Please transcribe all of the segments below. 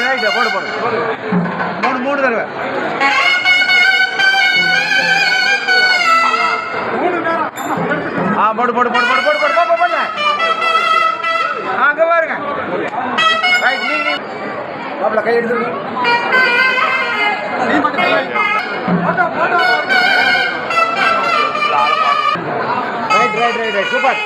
Right போடு போடு மூணு தடவை போடு போடு போடு போடு போடு போடு போடு போடுங்க அங்கே பாருங்க ரைட் நீ பாப்பல கை எடுத்து right right right right super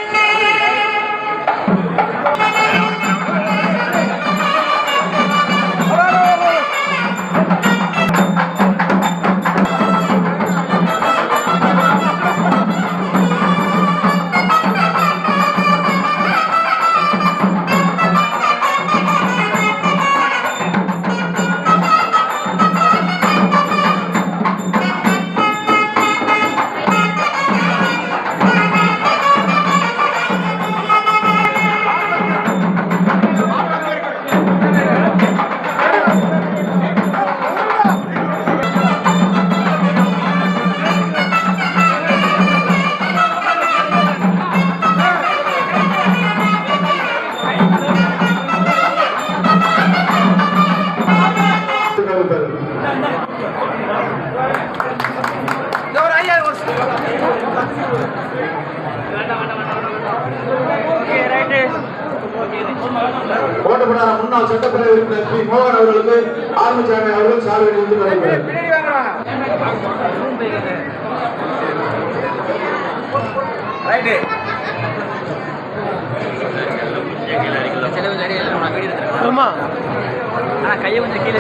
கோட்டப்படாத முன்னாள் சட்டப்பேரவை உறுப்பினர் பி மோகன் அவர்களுக்கு ஆர்மிசாமி அவர்கள் சால்வை அணிவித்து நடைபெறும்.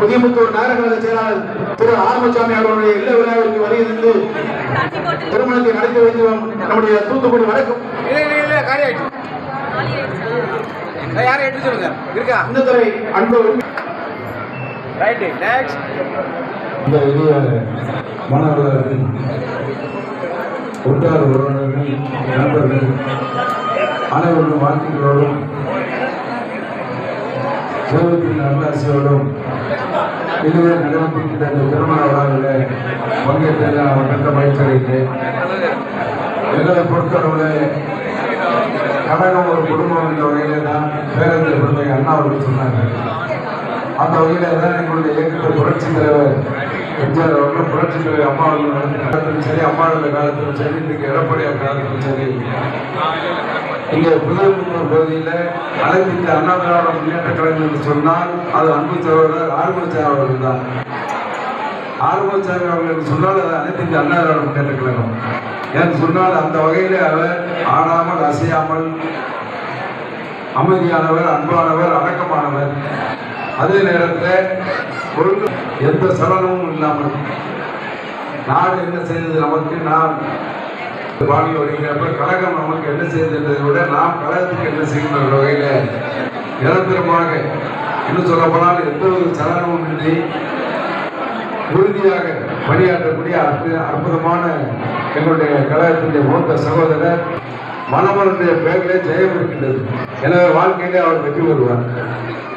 புதியமுத்தூர் நகரக்கழக செயலாளர் திரு ஆர்மிசாமி அவர்களுடைய இல்ல விழாவிற்கு வருகிறது திருமணத்தை நடத்தி வைத்து நம்முடைய தூத்துக்குடி வடக்கு யாரை எடுத்து சொல்லுங்க இருக்கா இந்த துறை அன்பு ரைட் நெக்ஸ்ட் இந்த இனிய மாணவர்கள் உற்றார் உறவினர்கள் நண்பர்கள் அனைவரும் வாழ்த்துக்களோடும் தேவத்தின் நல்லாசியோடும் இதுவே நடத்திக்கிட்ட இந்த திருமண விழாவில் பங்கேற்று அவர் பெற்ற மகிழ்ச்சி அடைந்தேன். எங்களை பொறுத்தளவில் கழகம் ஒரு குடும்பம் என்ற வகையில தான் பேரறிஞர் பெருமை அண்ணா அவர்கள் சொன்னார்கள். அந்த வகையில தான் எங்களுடைய இயக்கத்தை புரட்சி தலைவர் எம்ஜிஆர் அவர்களும் புரட்சி தலைவர் அம்மா அவர்கள் நடந்த காலத்திலும் சரி, அம்மாவுடைய காலத்திலும் சரி, இன்றைக்கு எடப்பாடியார் காலத்திலும் சரி, இங்கே புதுமுத்தூர் பகுதியில் அனைத்து இந்திய அண்ணா திராவிட முன்னேற்ற கழகம் என்று சொன்னால் அது அன்பு சகோதரர் ஆறுமுகசாமி அவர்கள் தான். ஆறுமுகசாமி அவர்கள் என்று சொன்னால் அது அனைத்து இந்திய அண்ணா திராவிட முன்னேற்ற கழகம் என்று சொன்னால் அந்த வகையில் அவர் ஆடாமல் அசையாமல் அமைதியானவர், அன்பானவர், அடக்கமானவர். அதே நேரத்தில் ஒழுங்கு எந்த சலனமும் இல்லாமல் நாடு என்ன செய்தது நமக்கு, நாம் வாங்கி வருகிறப்ப கழகம் நமக்கு என்ன செய்தது என்பதை விட நாம் கழகத்துக்கு என்ன செய்கின்ற வகையில் நிரந்தரமாக இன்னும் சொல்லப்போனால் எந்த ஒரு சலனமும் இன்றி உறுதியாக பணியாற்றக்கூடிய அற்புதமான எங்களுடைய கழகத்தினுடைய மூத்த சகோதரர் மணமகனுடைய பெயரிலே ஜெயம் இருக்கின்றது. எனவே வாழ்க்கையிலே அவர் வெற்றி பெறுவார்.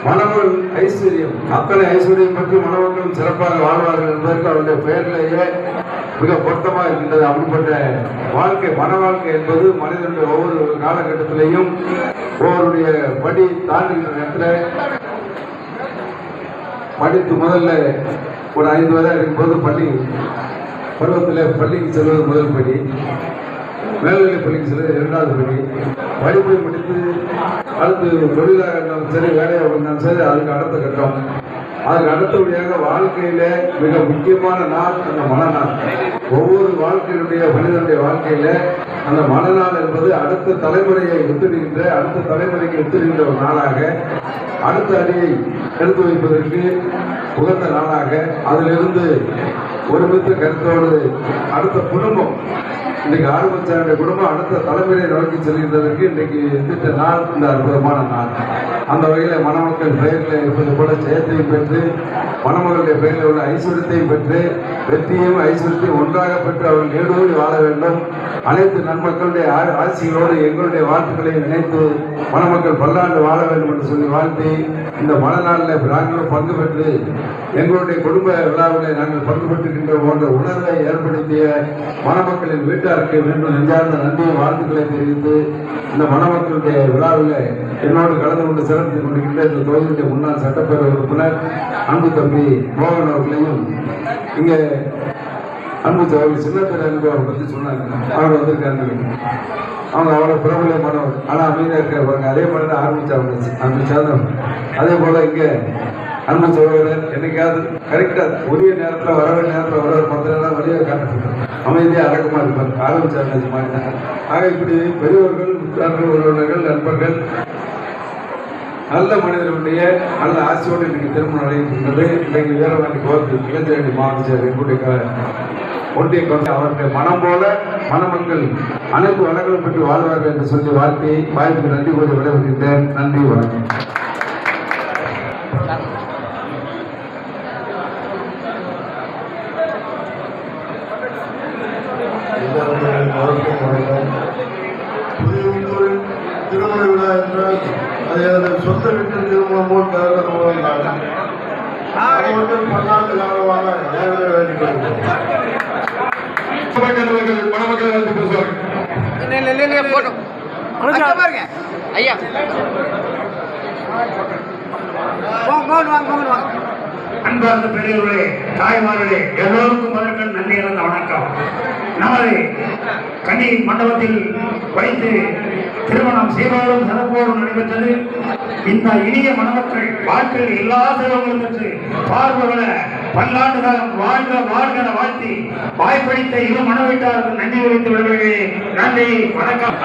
மணமகள் ஐஸ்வர்யம், அத்தனை ஐஸ்வர்யம் பற்றி மணமக்களும் சிறப்பாக வாழ்வார்கள் என்பதற்கு அவருடைய பெயரிலேயே மிக பொருத்தமாக இருக்கின்றது. அப்படிப்பட்ட வாழ்க்கை, மன வாழ்க்கை என்பது மனிதனுடைய ஒவ்வொரு காலகட்டத்திலையும் ஒவ்வொருடைய படி தாண்டுகின்ற நேரத்தில் படித்து முதல்ல ஒரு 5 வயதாக இருக்கும்போது பள்ளி பருவத்தில் பள்ளிக்கு செல்வது முதல் படி, மேல்நிலை பள்ளிக்கு செல்வது 2வது படி, படிப்பை முடித்து அடுத்து தொழிலாக இருந்தாலும் சரி, வேலையாக இருந்தாலும் சரி, அதுக்கு அடுத்த கட்டம். அதுக்கு அடுத்தபடியாக வாழ்க்கையில மிக முக்கியமான நாள் அந்த மனநாள். ஒவ்வொரு வாழ்க்கையினுடைய மனிதனுடைய வாழ்க்கையில அந்த மனநாள் என்பது அடுத்த தலைமுறையை வித்துடுகின்ற, அடுத்த தலைமுறைக்கு வித்துடுகின்ற ஒரு நாளாக, அடுத்த அடியை எடுத்து வைப்பதற்கு உகந்த நாளாக, அதிலிருந்து ஒருமித்த கருத்தோடு அடுத்த குடும்பம், இன்றைக்கு ஆரம்பித்த குடும்பம் அடுத்த தலைமுறையை நோக்கி செல்கின்றதற்கு இன்றைக்கு எந்திட்ட நாள் இந்த அற்புதமான நாள். அந்த வகையில் மணமக்கள் பெயரில் இருப்பது போல ஜெயத்தையும் பெற்று, மணமகளுடைய பெயரில் உள்ள ஐஸ்வர்யத்தையும் பெற்று, வெற்றியும் ஐஸ்வர்யத்தையும் ஒன்றாக பெற்று அவர்கள் நீடோடி வாழ வேண்டும். அனைத்து நன்மக்களுடைய ஆட்சிகளோடு எங்களுடைய வாழ்த்துக்களை நினைத்து மணமக்கள் பல்லாண்டு வாழ வேண்டும் என்று சொல்லி வாழ்த்தி, இந்த மனநாளில் நாங்களும் பங்கு பெற்று எங்களுடைய குடும்ப விழாவில் நாங்கள் பங்கு பெற்றுகின்ற போன்ற உணர்வை ஏற்படுத்திய மணமக்களின் வீட்டு சர்க்காருக்கு மீண்டும் நெஞ்சார்ந்த நன்றியை வாழ்த்துக்களை தெரிவித்து இந்த மணமக்களுடைய விழாவில் என்னோடு கலந்து கொண்டு சிறப்பித்துக் கொண்டிருக்கின்ற இந்த தொகுதியுடைய முன்னாள் சட்டப்பேரவை உறுப்பினர் அன்பு தம்பி மோகன் அவர்களையும் இங்கே அன்பு சகோதரி சின்னப்பேர் அன்பு அவரை பற்றி சொன்னாங்க. அவர் வந்திருக்காங்க. அவங்க அவ்வளோ பிரபலமானவர், ஆனால் அமைதியாக இருக்காங்க. அதே மாதிரி தான் ஆரம்பிச்சாங்க. அதே போல் இங்கே அன்பு சகோதரர் என்னைக்காவது கரெக்டாக உரிய நேரத்தில் வர நேரத்தில் வர 10 நேரம் வழியாக காட்டப்பட்டார். அமைதியாக அடக்கமாக இருப்பார். ஆரம்பிச்சாங்க மாதிரி. ஆக இப்படி பெரியவர்கள், உற்றார்கள், உறவினர்கள், நண்பர்கள், நல்ல மனிதர்களுடைய நல்ல ஆசையோடு இன்னைக்கு திருமணம் நடைபெறுகிறது. இன்றைக்கு வீரவாண்டி கோவில் இளைஞரணி மாவட்ட எங்களுடைய ஒன்றிய கொண்டு அவருடைய மனம் போல மணமக்கள் அனைத்து வளங்களும் பெற்று வாழ்வார்கள் என்று சொல்லி வாழ்த்தி வாய்ப்புக்கு நன்றி கூறி விடைபெறுகின்றேன். நன்றி, வணக்கம். திருமண விழா என்றால் அது எனது சொந்த வீட்டில் திருமணம் போல் கருதப்படுவதால் பல்லாண்டு காலமாக நேரவே வேண்டிக் மணமக்களை வந்து பேசுவார்கள். ஐயா அன்பார்ந்த பெரியவர்களே, தாய்மார்களே, எல்லோருக்கும் முதற்கண் நன்றி இறந்த வணக்கம். நமது கனி மண்டபத்தில் வைத்து திருமணம் சீரோடும் சிறப்போடும் நடைபெற்றது. இந்த இனிய மணமக்கள் வாழ்க்கையில் எல்லா செல்வங்களும் பெற்று பார்வர்கள பல்லாண்டு காலம் வாழ்க வாழ்கன வாழ்த்தி வாய்ப்பளித்த இரு மணவீட்டாருக்கு நன்றி தெரிவித்து விடுகிறேன். நன்றி, வணக்கம்.